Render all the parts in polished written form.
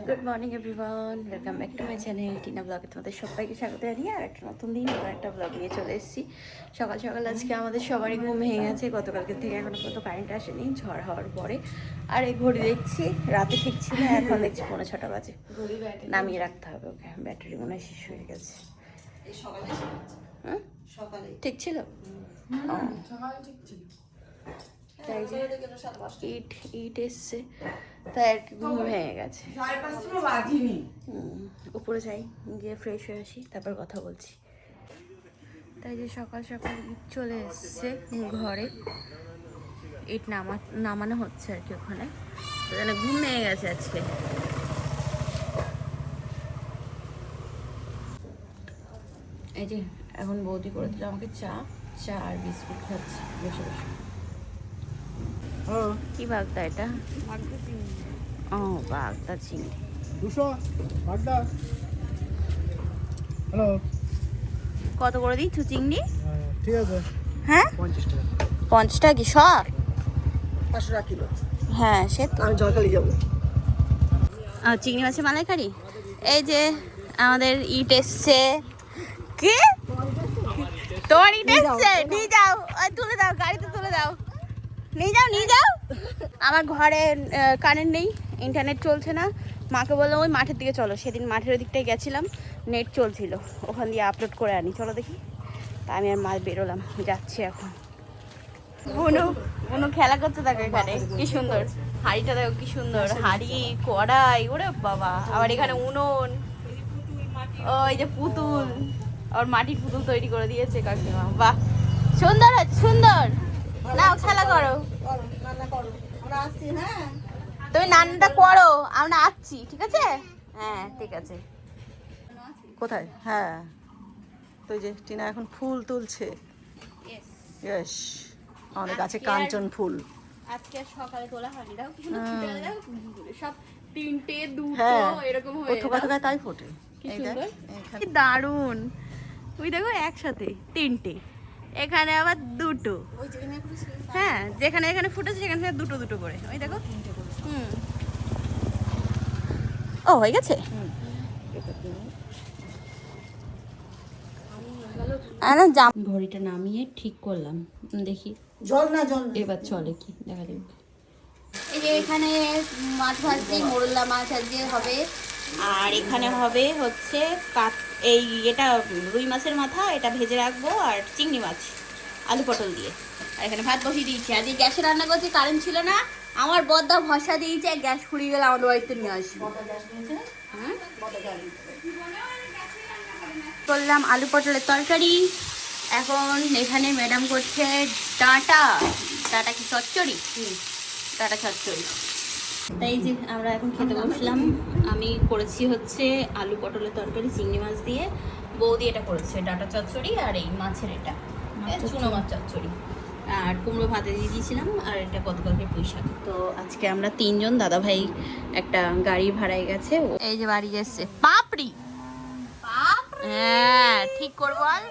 Good morning everyone, welcome back to my channel Tina ব্লগে। তোমাদের সবাইকে স্বাগত জানিয়ে আর একটা নতুন দিন নতুন একটা ব্লগ নিয়ে চলে এসেছি। সকাল সকাল আজকে আমাদের সবারই ঘুম ভেঙে গেছে। গতকালকে থেকে এখনো পর্যন্ত কারেন্ট আসেনি, ঝড় হওয়ার পরে। আর এই ঘড়ি দেখছি রাতে ঠিক ছিল, এখন দেখছি 6:45 বাজে। নামিয়ে রাখতে হবে ওকে, ব্যাটারি মনে হয় শেষ হয়ে গেছে। ঠিক ছিল, তাই যে ইট এসছে, তাই আর কি ঘুম ভেঙে গেছে। উপরে যাই, গিয়ে ফ্রেশ হয়ে আসি, তারপর কথা বলছি। তাই যে সকাল সকাল ইট চলে এসছে ঘরে, ইট নামানো হচ্ছে আর কি ওখানে। তো যেন ঘুম ভেঙে গেছে আজকে। এই যে এখন বৌদি করে দিল আমাকে চা আর বিস্কুট খাচ্ছি বসে বসে। কি বাগদা এটা? ও বাগদা চিংড়ি 200 বাগদা। হ্যালো, কত করে দিচ্ছ চিংড়ি? ঠিক আছে। হ্যাঁ 50 টাকা। 50 টাকা কি শ? 500 টাকা কিলো। হ্যাঁ সে তো। আমি জলখালি যাবো। চিংড়ি মাছের মালাইকারি। এই যে আমাদের ইট এসছে। কি তোমার ইট এসছে? নিয়ে যাও, তুলে দাও, গাড়িতে তুলে দাও, নিয়ে যাও। আমার ঘরে কারেন্ট নেই, ইন্টারনেট চলছে না। মাকে বললাম ওই মাঠের দিকে চলো, সেদিন মাঠের ওই দিকটায় গেছিলাম, নেট চলছিল, ওখান দিয়ে আপলোড করে আনি, চলো দেখি। তা আমি আর মা বেরোলাম, যাচ্ছি এখন। বুনু খেলা করতে দেখো এখানে, কি সুন্দর হাঁড়িটা দেখো, কি সুন্দর হাঁড়ি কড়াই, ওরে বাবা। আবার এখানে উনুন, ওই যে পুতুল, আর মাটির পুতুল তৈরি করে দিয়েছে কাকিমা। বাহ, সুন্দর আছে, সুন্দর। নাও খেলা করো, তুমি রান্নাটা করো, আমরা আসছি, ঠিক আছে? হ্যাঁ ঠিক আছে। কোথায়? হ্যাঁ, তো যে টিনা এখন ফুল তুলছে। ইয়েস, আমাদের গাছে কাঞ্চন ফুল। আজকে সকালে তোলা হয়নি, দেখো কি সুন্দর ফুটে গেছে, দেখো সব তিনটে দুটো হ্যাঁ, এরকম ও হয়ে থোকা থোকায় তাই ফোটে। কি এই সুন্দর, দেখ, এইখানে। কি দারুণ। ওই দেখো একসাথে তিনটে, এখানে আবার দুটো। হ্যাঁ, যেখানে এখানে ফুটেছে সেখানে দুটো দুটো করে, ওই দেখো। ও হয়ে গেছে। ঘড়িটা নামিয়ে ঠিক করলাম, দেখি জল না, এবার চলে কি দেখা যাবে। এই যে এখানে মাছ ভাজছি, মোরলা মাছ আজকে হবে। আর এখানে হবে হচ্ছে এই এটা রুই মাছের মাথা, এটা ভেজে রাখবো, আর চিংড়ি মাছ আলু পটল দিয়ে। আর এখানে ভাত বসিয়ে দিয়েছি। আজকে গ্যাসে রান্না করছি, কারেন্ট ছিল না। আমার বদ্দা ভরসা দিয়েছে, গ্যাস ফুরিয়ে গেলে আমাদের বাড়িতে নিয়ে আসবো। করলাম আলু পটলের তরকারি। এখন এখানে ম্যাডাম করছে ডাঁটা কি চচ্চড়ি, ডাঁটা চচ্চড়ি। তাই যে আমরা এখন খেতে বসলাম। আমি করেছি হচ্ছে আলু পটলের তরকারি চিংড়ি মাছ দিয়ে, বৌদি এটা করেছে ডাঁটা চচ্চড়ি, আর এই মাছের এটা চুনো মাছ চচ্চড়ি, আর কুমড়ো ভাতে দিয়ে দিয়েছিলাম, আর এটা গতকালকে পুঁই শাক। তো আজকে আমরা তিনজন, দাদা ভাই একটা গাড়ি ভাড়ায় গেছে, এই যে বাড়ি এসছে পাপড়ি। হ্যাঁ ঠিক করবো, আর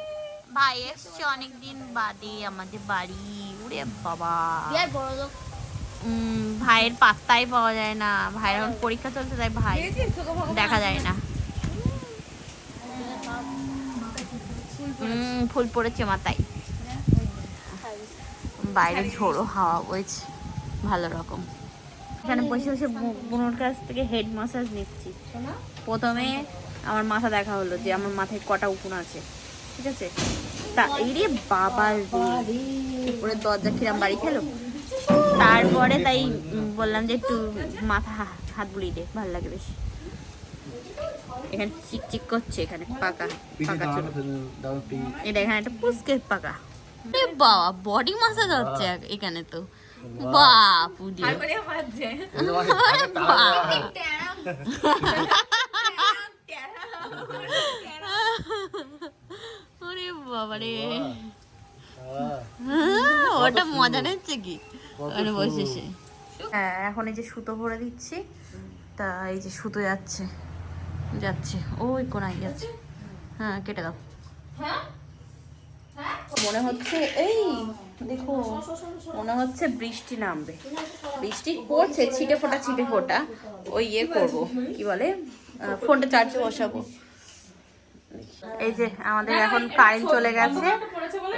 ভাই এসছে অনেকদিন বাদে আমাদের বাড়ি। উরে বাবা, ভাইয়ের পাত্তাই পাওয়া যায় না, ভাইয়ের এখন পরীক্ষা চলছে, তাই ভাই দেখা যায় না। ফুল পড়েছে মাথায়, বাইরে ঝোড়ো হাওয়া বইছে ভালো রকম। এখানে বসে বসে বোনের কাছ থেকে হেড ম্যাসাজ নিচ্ছি। প্রথমে আমার মাথা দেখা হলো যে আমার মাথায় কটা উকুন আছে, ঠিক আছে? তা এই রে বাবা রে, উপরে দরজা কিরাম বাড়ি খেলো। তারপরে তাই বললাম যে একটু মাথা হাত বুলিয়ে দে, ভালো লাগে বেশি। এখানে চিকচিক করছে, এখানে পাকা পাকা চুল, এটা এখানে একটা পুচকে পাকা। বাবা বডি মাসাজ হচ্ছে এখানে তো, বাপুদি ওরে বাবারে, ওটা মজা নিচ্ছে কি ওখানে বসেছে। হ্যাঁ এখন এই যে সুতো ভরে দিচ্ছি, তা এই যে সুতো যাচ্ছে ওই কোনায় যাচ্ছে। হ্যাঁ কেটে দাও। মনে হচ্ছে এই দেখো মনে হচ্ছে বৃষ্টি নামবে, বৃষ্টি পড়ছে ছিটে ফোটা। ওই ইয়ে করবো, কি বলে, ফোনটা চার্জে বসাবো। এই যে আমাদের এখন কারেন্ট চলে গেছে,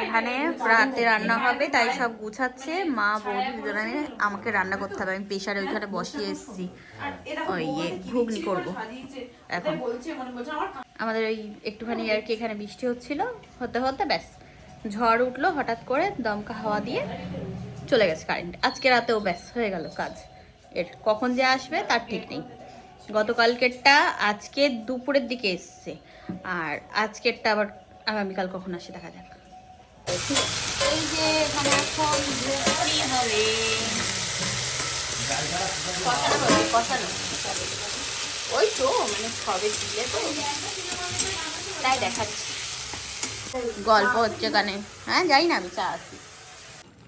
এখানে রাতে রান্না হবে, তাই সব গুছাচ্ছে মা বৌদি দুজনে। আমাকে রান্না করতে হবে, আমি প্রেশারে ওইখানে বসিয়ে এসেছি, ওই ইয়ে ঘুগনি করবো এখন। আমাদের ওই একটুখানি আর কি এখানে বৃষ্টি হচ্ছিল, হতে হতে ব্যাস ঝড় উঠলো হঠাৎ করে, দমকা হাওয়া দিয়ে চলে গেছে কারেন্ট। আজকে রাতেও ব্যাস হয়ে গেল কাজ। এর কখন যে আসবে তার ঠিক নেই। গতকালকেরটা আজকে দুপুরের দিকে এসছে, আর আজকেরটা আবার আগামীকাল কখন আসে দেখা যাক। এই যে এখানে এখন বৃষ্টি হবে, কষানো ওই তো মানে সবে দিলে তো তাই দেখাচ্ছি। গল্প হচ্ছে কানে, হ্যাঁ যাই না আমি চা আছি।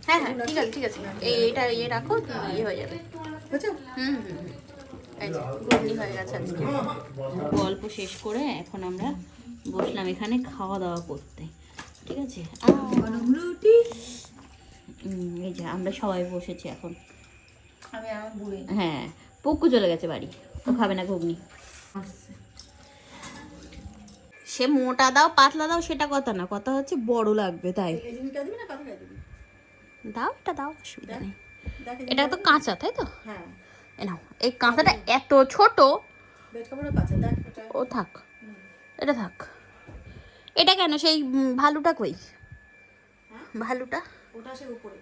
হ্যাঁ হ্যাঁ ঠিক আছে এইটা ইয়ে রাখো, ইয়ে হয়ে যাবে। হুম এই যে ঘুগনি হয়ে গেছে আজকে। গল্প শেষ করে এখন আমরা বসলাম এখানে খাওয়া দাওয়া করতে, ঠিক আছে। এই যে আমরা সবাই বসেছি এখন। হ্যাঁ পুকু চলে গেছে বাড়ি, ও খাবে না ঘুগনি। সে মোটা দাও পাতলা দাও সেটা কথা না, কথা হচ্ছে বড় লাগবে তাই দাও। এটা দাও, অসুবিধা নেই। এটা তো কাঁচা তাই তো? হ্যাঁ এ নাও, এই কাঁচাটা এত ছোট। ও থাক, এটা থাক। এটা কেন, সেই ভালুটা কই? ভালুটা ওটা সে উপরে।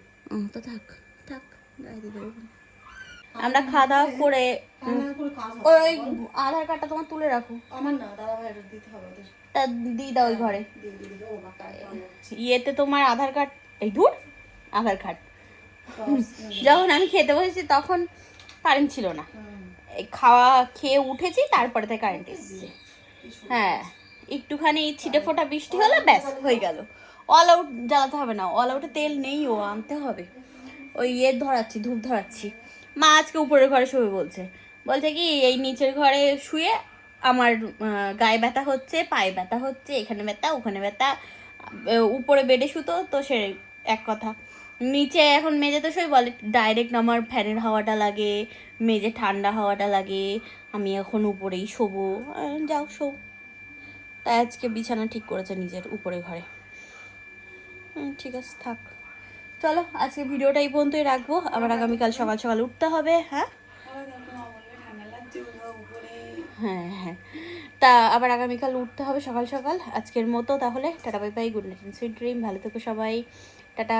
তো থাক থাক, গায়ে দিয়ে দেবো। আমরা খাওয়া দাওয়া করে ওই আধার কার্ডটা তোমার তুলে রাখো, আমার না দাদা ভাই দিতে হবে ওদের। তা দিয়ে দাও ওই ঘরে। ও মা কার্ড ইয়েতে তোমার আধার কার্ড, এই দূর আধার কার্ড। যখন আমি খেতে বসেছি তখন কারেন্ট ছিল না, এই খাওয়া খেয়ে উঠেছি তারপরে তাই কারেন্ট এসেছে। হ্যাঁ একটুখানি ছিটে ফোটা বৃষ্টি হলো ব্যাস হয়ে গেল। অল আউট জ্বালাতে হবে না, অল আউটে তেল নেই, ও আনতে হবে। ওই ইয়ে ধরাচ্ছি, ধূপ ধরাচ্ছি। মা আজকে উপরের ঘরে শুয়ে বলছে কি এই নিচের ঘরে শুয়ে আমার গায়ে ব্যথা হচ্ছে, পায়ে ব্যথা হচ্ছে, এখানে ব্যথা ওখানে ব্যথা। উপরে বেডে শুতো তো সে এক কথা, নিচে এখন মেঝেতে শুয়ে বলে ডাইরেক্ট আমার ফ্যানের হাওয়াটা লাগে, মেঝে ঠান্ডা হাওয়াটা লাগে, আমি এখন উপরেই শোবো। যাও শো। তাই আজকে বিছানা ঠিক করেছে নিজের উপরে ঘরে। ঠিক আছে থাক, চলো আজকে ভিডিওটা এই পর্যন্তই রাখবো, আবার আগামীকাল সকাল সকাল উঠতে হবে। হ্যাঁ হ্যাঁ হ্যাঁ, তা আবার আগামীকাল উঠতে হবে সকাল সকাল। আজকের মতো তাহলে tata bye bye, good night sweet dream, ভালো থেকো সবাই, টাটা।